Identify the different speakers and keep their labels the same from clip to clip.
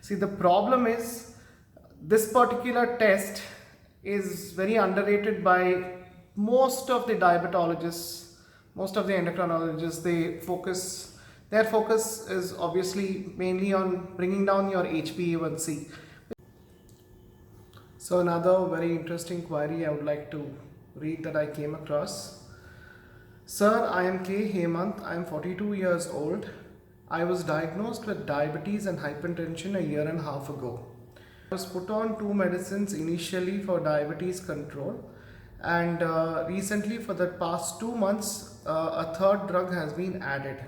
Speaker 1: See, the problem is this particular test is very underrated by most of the diabetologists, most of the endocrinologists. Their focus is obviously mainly on bringing down your HbA1c. So another very interesting query I would like to read that I came across. Sir, I am K. Hemant. I am 42 years old. I was diagnosed with diabetes and hypertension a year and a half ago. I was put on 2 medicines initially for diabetes control, and recently for the past 2 months a third drug has been added.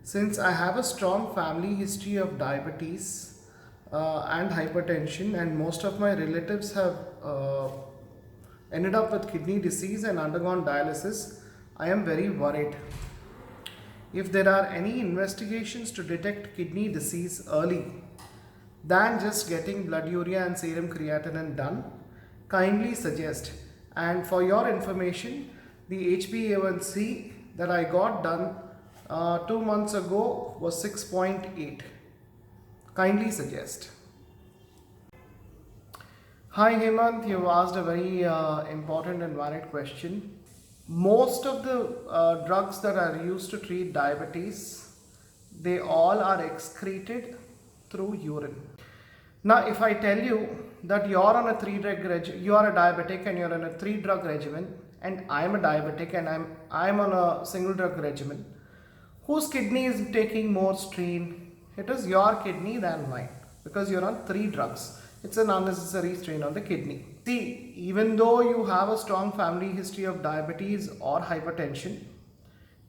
Speaker 1: Since I have a strong family history of diabetes and hypertension, and most of my relatives have ended up with kidney disease and undergone dialysis, I am very worried. If there are any investigations to detect kidney disease early than just getting blood urea and serum creatinine done, kindly suggest. And for your information, the HbA1c that I got done 2 months ago was 6.8. Kindly suggest. Hi Hemant, you've asked a very important and valid question. Most of the drugs that are used to treat diabetes, they all are excreted through urine. Now, if I tell you that you are on a 3-drug regimen, you are a diabetic and you're on a 3-drug regimen, and I'm a diabetic and I'm on a single drug regimen, whose kidney is taking more strain? It is your kidney than mine, because you're on 3 drugs. It's an unnecessary strain on the kidney. See, even though you have a strong family history of diabetes or hypertension,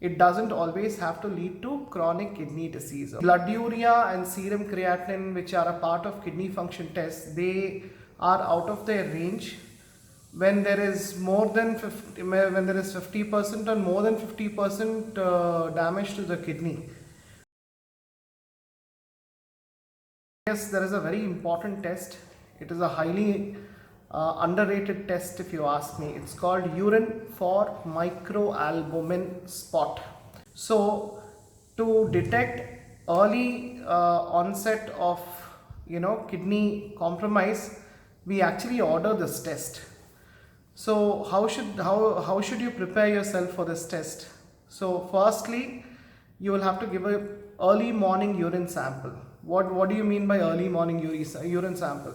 Speaker 1: it doesn't always have to lead to chronic kidney disease. Blood urea and serum creatinine, which are a part of kidney function tests, they are out of their range when there is more than 50% or more than 50% damage to the kidney. Yes, there is a very important test. It is a highly underrated test if you ask me. It's called urine for microalbumin spot. So to detect early onset of kidney compromise, we actually order this test. So how should you prepare yourself for this test? So firstly, you will have to give a early morning urine sample. What do you mean by early morning urine sample?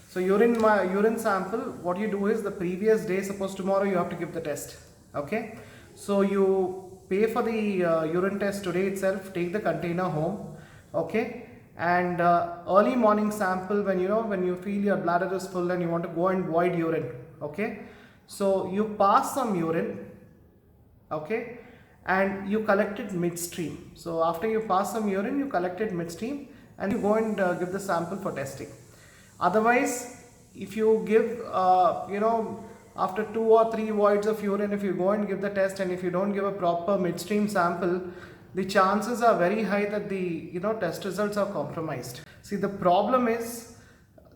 Speaker 1: So urine sample, what you do is the previous day, suppose tomorrow you have to give the test. Okay, so you pay for the urine test today itself, take the container home. Okay, and early morning sample, when you feel your bladder is full and you want to go and void urine. Okay, so you pass some urine. Okay, and you collect it midstream. So after you pass some urine, you collect it midstream and you go and give the sample for testing. Otherwise, if you give after 2 or 3 voids of urine, if you go and give the test and if you don't give a proper midstream sample, the chances are very high that the test results are compromised. See, the problem is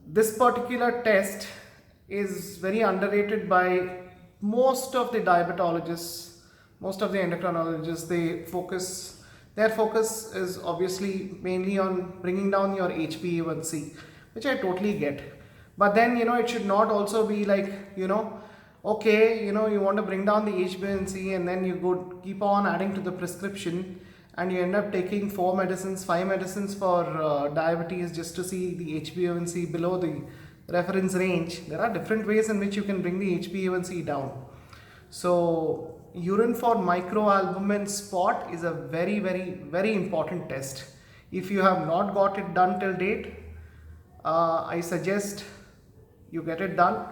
Speaker 1: this particular test is very underrated by most of the diabetologists, most of the endocrinologists. Their focus is obviously mainly on bringing down your HbA1c, which I totally get. But then it should not also be like okay, you want to bring down the HbA1c and then you keep on adding to the prescription and you end up taking 4 medicines, 5 medicines for diabetes just to see the HbA1c below the reference range. There are different ways in which you can bring the HbA1c down. So urine for microalbumin spot is a very, very, very important test. If you have not got it done till date, I suggest you get it done.